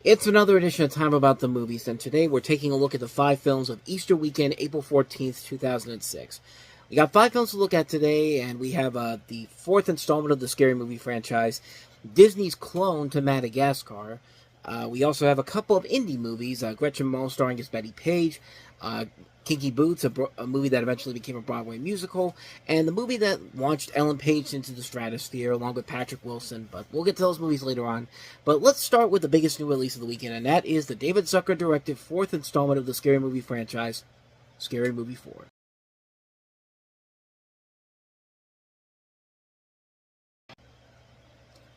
It's another edition of Time About the Movies, and today we're taking a look at the 5 films of Easter weekend, April 14th, 2006. We got 5 films to look at today, and we have the fourth installment of the Scary Movie franchise, Disney's clone to Madagascar. We also have a couple of indie movies, Gretchen Mol starring as Betty Page, Kinky Boots, a movie that eventually became a Broadway musical, and the movie that launched Ellen Page into the stratosphere, along with Patrick Wilson, but we'll get to those movies later on. But let's start with the biggest new release of the weekend, and that is the David Zucker-directed fourth installment of the Scary Movie franchise, Scary Movie 4.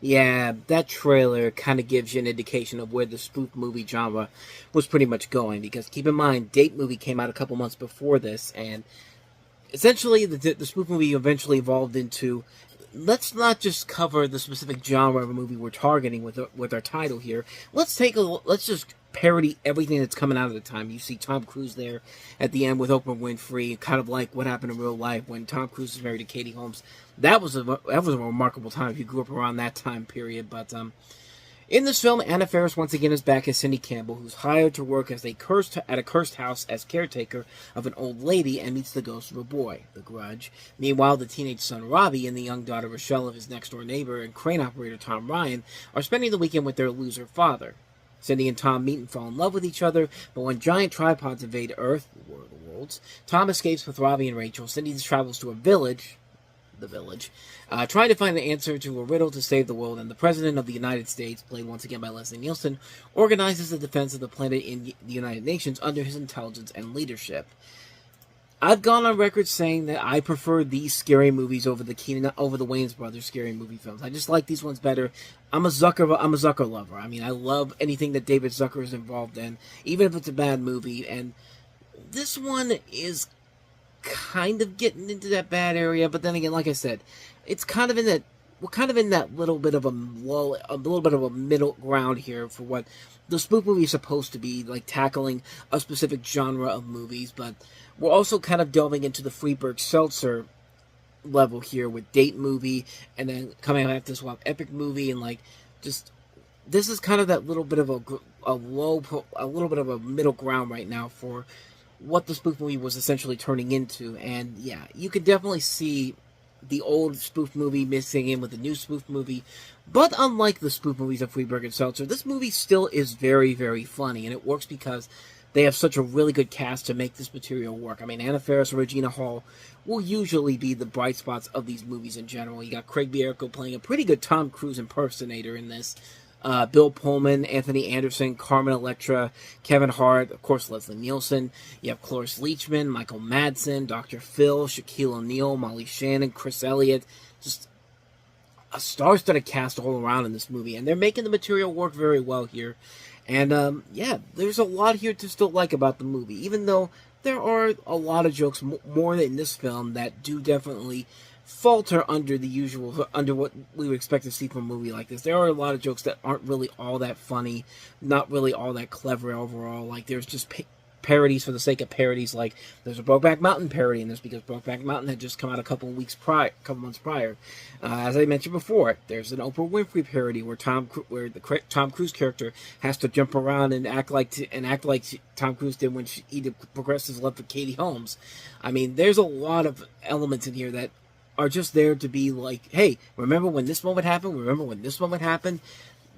Yeah, that trailer kind of gives you an indication of where the spoof movie genre was pretty much going, because keep in mind, Date Movie came out a couple months before this, and essentially the spoof movie eventually evolved into, let's not just cover the specific genre of a movie we're targeting with our title here. Let's just parody everything that's coming out of the time. You see Tom Cruise there at the end with Oprah Winfrey, kind of like what happened in real life when Tom Cruise was married to Katie Holmes. That was a remarkable time if you grew up around that time period. But in this film, Anna Faris once again is back as Cindy Campbell, who's hired to work at a cursed house as caretaker of an old lady and meets the ghost of a boy, The Grudge. Meanwhile, the teenage son Robbie and the young daughter Rochelle of his next-door neighbor and crane operator Tom Ryan are spending the weekend with their loser father. Cindy and Tom meet and fall in love with each other, but when giant tripods invade Earth, the War of the Worlds, Tom escapes with Robbie and Rachel. Cindy travels to the village, trying to find an answer to a riddle to save the world, and the President of the United States, played once again by Leslie Nielsen, organizes the defense of the planet in the United Nations under his intelligence and leadership. I've gone on record saying that I prefer these scary movies over the Wayans Brothers scary movie films. I just like these ones better. I'm a Zucker lover. I mean, I love anything that David Zucker is involved in, even if it's a bad movie. And this one is kind of getting into that bad area, but then again, like I said, it's kind of in that we're kind of in that little bit of a little bit of a middle ground here for what the spoof movie is supposed to be, like tackling a specific genre of movies, but we're also kind of delving into the Freeburg-Seltzer level here with Date Movie, and then coming after this, Epic Movie, and like just this is kind of that little bit of a little bit of a middle ground right now for what the spoof movie was essentially turning into. And yeah, you could definitely see the old spoof movie mixing in with the new spoof movie, but unlike the spoof movies of Freeburg and Seltzer, this movie still is very, very funny, and it works because they have such a really good cast to make this material work. I mean, Anna Faris and Regina Hall will usually be the bright spots of these movies in general. You got Craig Bierko playing a pretty good Tom Cruise impersonator in this. Bill Pullman, Anthony Anderson, Carmen Electra, Kevin Hart, of course Leslie Nielsen. You have Cloris Leachman, Michael Madsen, Dr. Phil, Shaquille O'Neal, Molly Shannon, Chris Elliott. Just a star-studded cast all around in this movie, and they're making the material work very well here. And yeah, there's a lot here to still like about the movie, even though there are a lot of jokes more in this film that do definitely falter under what we would expect to see from a movie like this. There are a lot of jokes that aren't really all that funny, not really all that clever overall. Like, there's just parodies for the sake of parodies. Like, there's a Brokeback Mountain parody in this because Brokeback Mountain had just come out a couple months prior. As I mentioned before, there's an Oprah Winfrey parody where the Tom Cruise character has to jump around and act like Tom Cruise did when he progressed his love for Katie Holmes. I mean, there's a lot of elements in here that are just there to be like, hey, remember when this moment happened? Remember when this moment happened?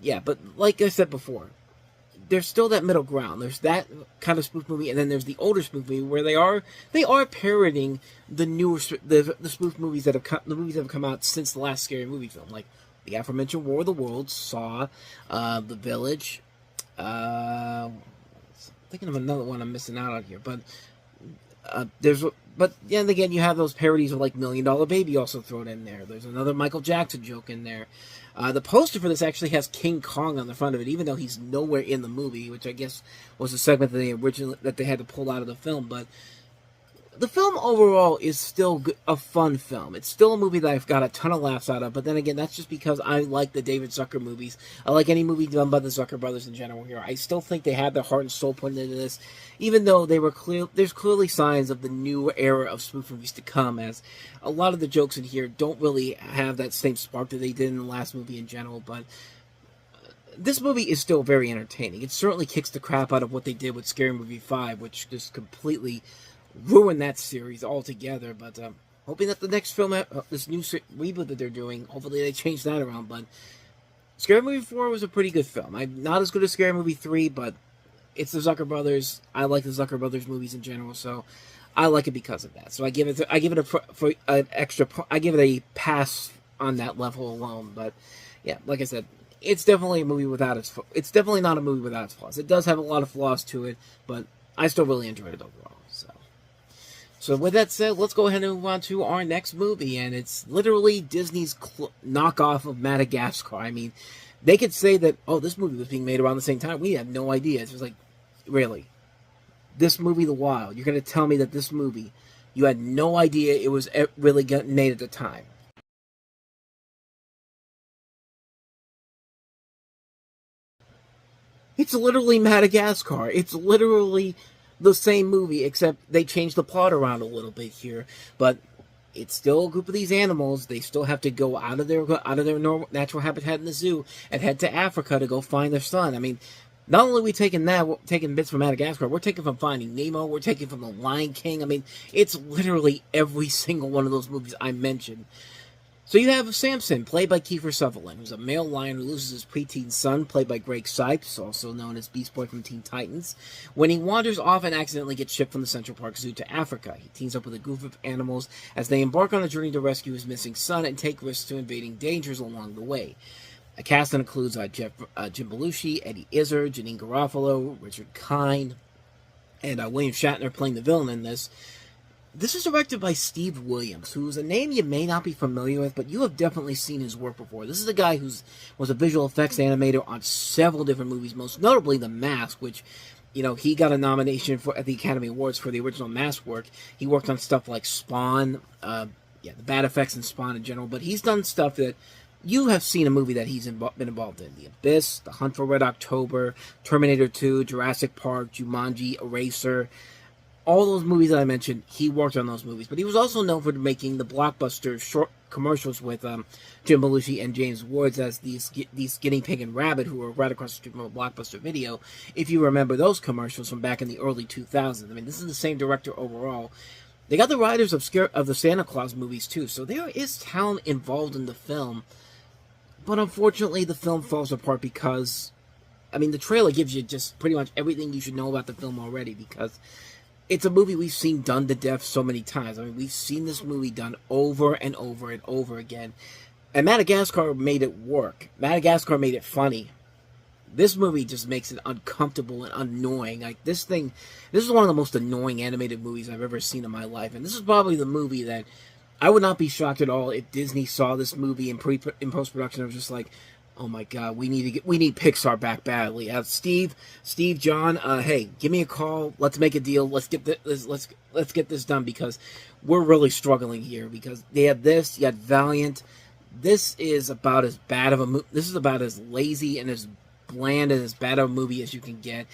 Yeah, but like I said before, there's still that middle ground. There's that kind of spoof movie, and then there's the older spoof movie where they are parodying the newer the spoof movies that have come out since the last scary movie film, like the aforementioned War of the Worlds, Saw, The Village. I'm thinking of another one I'm missing out on here, but but then again, you have those parodies of like Million Dollar Baby also thrown in there. There's another Michael Jackson joke in there. The poster for this actually has King Kong on the front of it, even though he's nowhere in the movie, which I guess was a segment that they had to pull out of the film. But the film overall is still a fun film. It's still a movie that I've got a ton of laughs out of, but then again, that's just because I like the David Zucker movies. I like any movie done by the Zucker brothers in general here. I still think they had their heart and soul put into this, even though there's clearly signs of the new era of spoof movies to come, as a lot of the jokes in here don't really have that same spark that they did in the last movie in general, but this movie is still very entertaining. It certainly kicks the crap out of what they did with Scary Movie 5, which just completely ruined that series altogether. But hoping that the next film, this new reboot that they're doing, hopefully they change that around. But Scary Movie 4 was a pretty good film. I'm not as good as Scary Movie 3, but it's the Zucker Brothers. I like the Zucker Brothers movies in general, so I like it because of that. So I give it I give it a pass on that level alone. But yeah, like I said, it's definitely a movie without it's definitely not a movie without its flaws. It does have a lot of flaws to it, but I still really enjoyed it overall. So with that said, let's go ahead and move on to our next movie, and it's literally Disney's knockoff of Madagascar. I mean, they could say that, oh, this movie was being made around the same time. We had no idea. It's just like, really? This movie, The Wild, you're going to tell me that this movie, you had no idea it was really getting made at the time? It's literally Madagascar. It's literally the same movie, except they changed the plot around a little bit here. But it's still a group of these animals. They still have to go out of their normal, natural habitat in the zoo and head to Africa to go find their son. I mean, not only are we taking bits from Madagascar, we're taking from Finding Nemo, we're taking from The Lion King. I mean, it's literally every single one of those movies I mentioned. So you have Samson, played by Kiefer Sutherland, who's a male lion who loses his preteen son, played by Greg Sipes, also known as Beast Boy from Teen Titans, when he wanders off and accidentally gets shipped from the Central Park Zoo to Africa. He teams up with a group of animals as they embark on a journey to rescue his missing son and take risks to invading dangers along the way. A cast that includes Jim Belushi, Eddie Izzard, Janine Garofalo, Richard Kind, and William Shatner playing the villain in this. This is directed by Steve Williams, who's a name you may not be familiar with, but you have definitely seen his work before. This is a guy who was a visual effects animator on several different movies, most notably The Mask, which, you know, he got a nomination at the Academy Awards for the original Mask work. He worked on stuff like Spawn, the bad effects in Spawn in general, but he's done stuff that you have seen a movie that he's been involved in. The Abyss, The Hunt for Red October, Terminator 2, Jurassic Park, Jumanji, Eraser. All those movies that I mentioned, he worked on those movies. But he was also known for making the blockbuster short commercials with Jim Belushi and James Woods as these guinea pig and rabbit who were right across the street from a Blockbuster Video. If you remember those commercials from back in the early 2000s. I mean, this is the same director overall. They got the writers of the Santa Claus movies too, so there is talent involved in the film. But unfortunately, the film falls apart because, I mean, the trailer gives you just pretty much everything you should know about the film already, because it's a movie we've seen done to death so many times. I mean, we've seen this movie done over and over and over again. And Madagascar made it work. Madagascar made it funny. This movie just makes it uncomfortable and annoying. Like, this is one of the most annoying animated movies I've ever seen in my life. And this is probably the movie that I would not be shocked at all if Disney saw this movie in post-production. I was just like, oh my god, we need Pixar back badly. Steve, John, hey, give me a call. Let's make a deal. Let's get this done, because we're really struggling here. Because they had this, you had Valiant. This is about as bad of a this is about as lazy and as bland and as bad of a movie as you can get.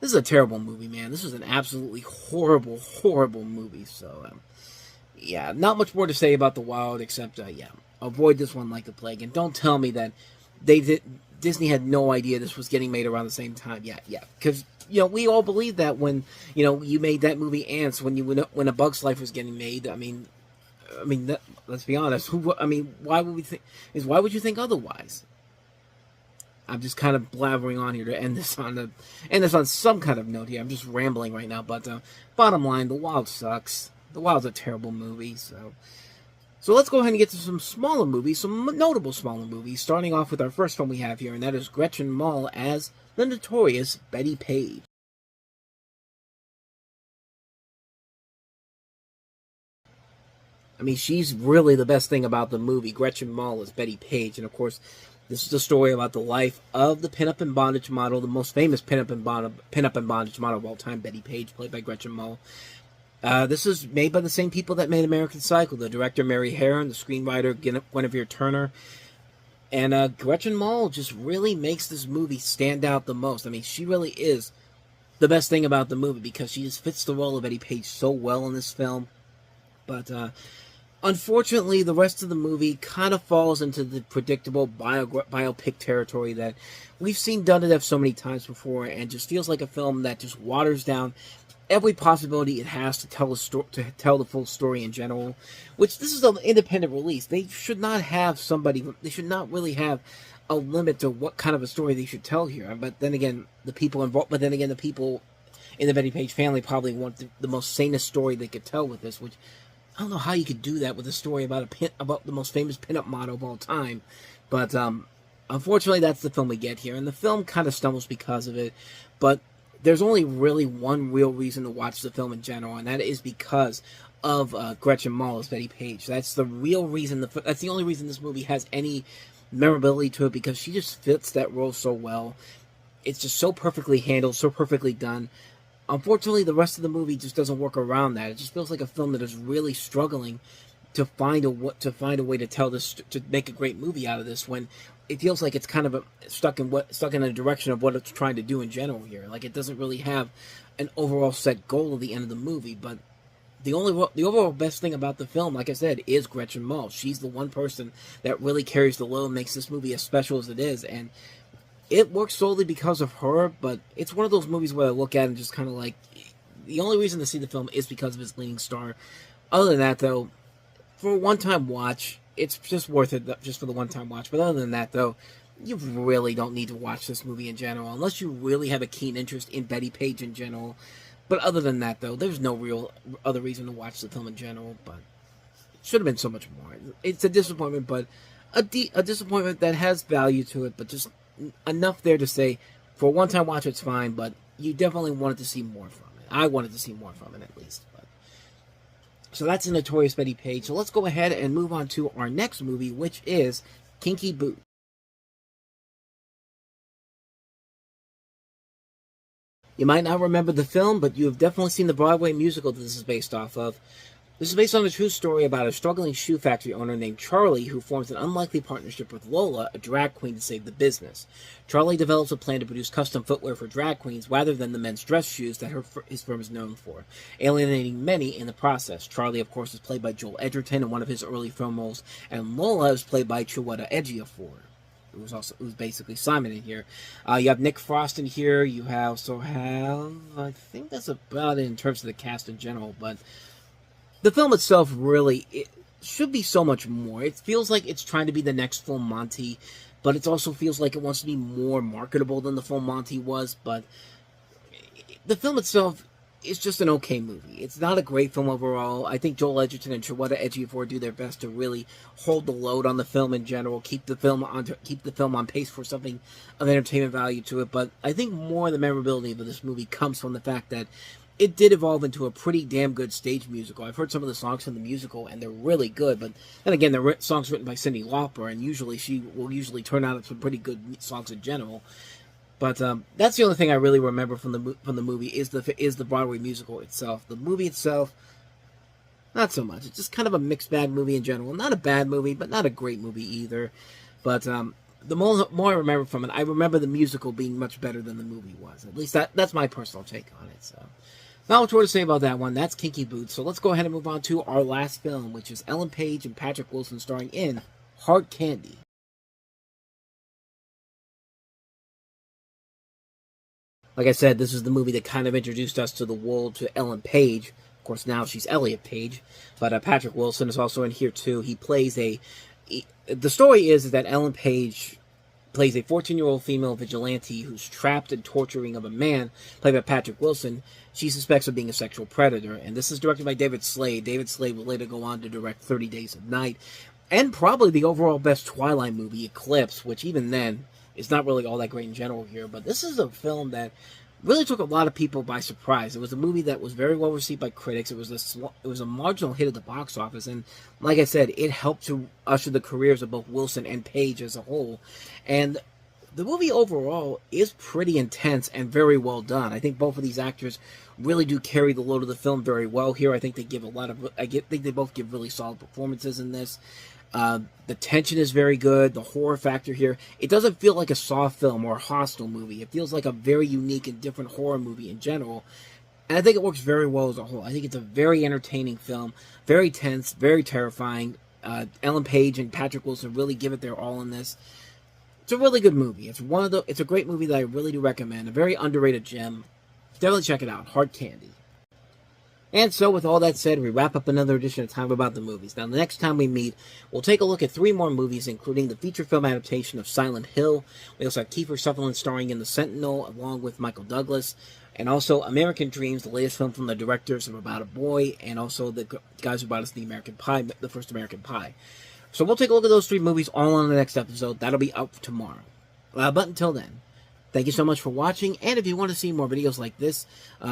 This is a terrible movie, man. This was an absolutely horrible, horrible movie. So, yeah, not much more to say about The Wild, except, avoid this one like the plague. And don't tell me that Disney had no idea this was getting made around the same time. Yeah, because, we all believed that when, you made that movie Ants, when A Bug's Life was getting made. I mean, let's be honest. Why would you think otherwise? I'm just kind of blabbering on here to end this on some kind of note here. I'm just rambling right now, but bottom line, The Wild sucks. The Wild's a terrible movie, so let's go ahead and get to some smaller movies, some notable smaller movies, starting off with our first film we have here, and that is Gretchen Mol as the notorious Betty Page. I mean, she's really the best thing about the movie. Gretchen Mol is Betty Page, and of course, this is a story about the life of the pinup and bondage model, the most famous pinup and bondage model of all time, Betty Page, played by Gretchen Mol. This is made by the same people that made American Psycho, the director Mary Herron, the screenwriter Guinevere Turner, and Gretchen Mol just really makes this movie stand out the most. I mean, she really is the best thing about the movie, because she just fits the role of Betty Page so well in this film. But Unfortunately, the rest of the movie kind of falls into the predictable biopic territory that we've seen done to death so many times before, and just feels like a film that just waters down every possibility it has to tell to tell the full story in general. Which this is an independent release. They should not have somebody. They should not really have a limit to what kind of a story they should tell here. But then again, the people involved. But then again, the people in the Betty Page family probably want the most sanest story they could tell with this, which I don't know how you could do that with a story about about the most famous pinup model of all time. But unfortunately, that's the film we get here, and the film kind of stumbles because of it. But there's only really one real reason to watch the film in general, and that is because of Gretchen Mol as Betty Page. That's the real reason. That's the only reason this movie has any memorability to it, because she just fits that role so well. It's just so perfectly handled, so perfectly done. Unfortunately, the rest of the movie just doesn't work around that. It just feels like a film that is really struggling to find a way to tell this, to make a great movie out of this, when it feels like it's kind of stuck in a direction of what it's trying to do in general here. Like, it doesn't really have an overall set goal at the end of the movie. But the overall best thing about the film, like I said, is Gretchen Mol. She's the one person that really carries the load and makes this movie as special as it is, and it works solely because of her. But it's one of those movies where I look at it and just kind of like, the only reason to see the film is because of its leading star. Other than that, though, for a one-time watch, it's just worth it just for the one-time watch. But other than that, though, you really don't need to watch this movie in general, unless you really have a keen interest in Betty Page in general. But other than that, though, there's no real other reason to watch the film in general. But it should have been so much more. It's a disappointment, but a disappointment that has value to it, but just enough there to say, for a one-time watch, it's fine, but you definitely wanted to see more from it. I wanted to see more from it, at least. So that's a Notorious Betty Page. So let's go ahead and move on to our next movie, which is Kinky Boots. You might not remember the film, but you have definitely seen the Broadway musical that this is based off of. This is based on a true story about a struggling shoe factory owner named Charlie who forms an unlikely partnership with Lola, a drag queen, to save the business. Charlie develops a plan to produce custom footwear for drag queens rather than the men's dress shoes that his firm is known for, alienating many in the process. Charlie, of course, is played by Joel Edgerton in one of his early film roles, and Lola is played by Chiwetel Ejiofor, who was basically Simon in here. You have Nick Frost in here. You also have, I think that's about it in terms of the cast in general, but the film itself really, it should be so much more. It feels like it's trying to be the next Full Monty, but it also feels like it wants to be more marketable than the Full Monty was. But the film itself is just an okay movie. It's not a great film overall. I think Joel Edgerton and Chiwetel Ejiofor do their best to really hold the load on the film in general, keep the film on pace for something of entertainment value to it. But I think more of the memorability of this movie comes from the fact that it did evolve into a pretty damn good stage musical. I've heard some of the songs from the musical, and they're really good. But then again, they're songs written by Cyndi Lauper, and usually she will turn out some pretty good songs in general. But that's the only thing I really remember from the movie is the Broadway musical itself. The movie itself, not so much. It's just kind of a mixed bag movie in general. Not a bad movie, but not a great movie either. But the more I remember from it, I remember the musical being much better than the movie was. At least that's my personal take on it. So not much more to say about that one. That's Kinky Boots. So let's go ahead and move on to our last film, which is Ellen Page and Patrick Wilson starring in Hard Candy. Like I said, this is the movie that kind of introduced us to the world to Ellen Page. Of course, now she's Elliot Page, but Patrick Wilson is also in here too. He plays the story is that Ellen Page plays a 14-year-old female vigilante who's trapped and torturing of a man, played by Patrick Wilson, she suspects of being a sexual predator. And this is directed by David Slade. David Slade will later go on to direct 30 Days of Night, and probably the overall best Twilight movie, Eclipse, which even then is not really all that great in general here. But this is a film that really took a lot of people by surprise. It was a movie that was very well received by critics. It was a marginal hit at the box office, and like I said, it helped to usher the careers of both Wilson and Page as a whole. And the movie overall is pretty intense and very well done. I think both of these actors really do carry the load of the film very well here. I think they think they both give really solid performances in this. The tension is very good. The horror factor here, it doesn't feel like a Saw film or a Hostel movie. It feels like a very unique and different horror movie in general. And I think it works very well as a whole. I think it's a very entertaining film, very tense, very terrifying. Ellen Page and Patrick Wilson really give it their all in this. It's a really good movie. It's a great movie that I really do recommend. A very underrated gem. Definitely check it out. Hard candy. And so, with all that said, we wrap up another edition of Time About the Movies. Now, the next time we meet, we'll take a look at 3 more movies, including the feature film adaptation of Silent Hill. We also have Kiefer Sutherland starring in The Sentinel, along with Michael Douglas. And also American Dreams, the latest film from the directors of About a Boy, and also the guys who brought us the first American Pie. So we'll take a look at those 3 movies all on the next episode. That'll be up tomorrow. But until then, thank you so much for watching, and if you want to see more videos like this,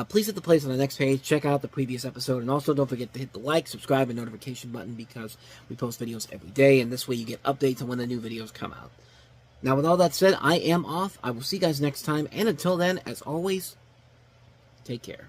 please hit the place on the next page, check out the previous episode, and also don't forget to hit the like, subscribe, and notification button because we post videos every day, and this way you get updates on when the new videos come out. Now, with all that said, I am off. I will see you guys next time, and until then, as always, take care.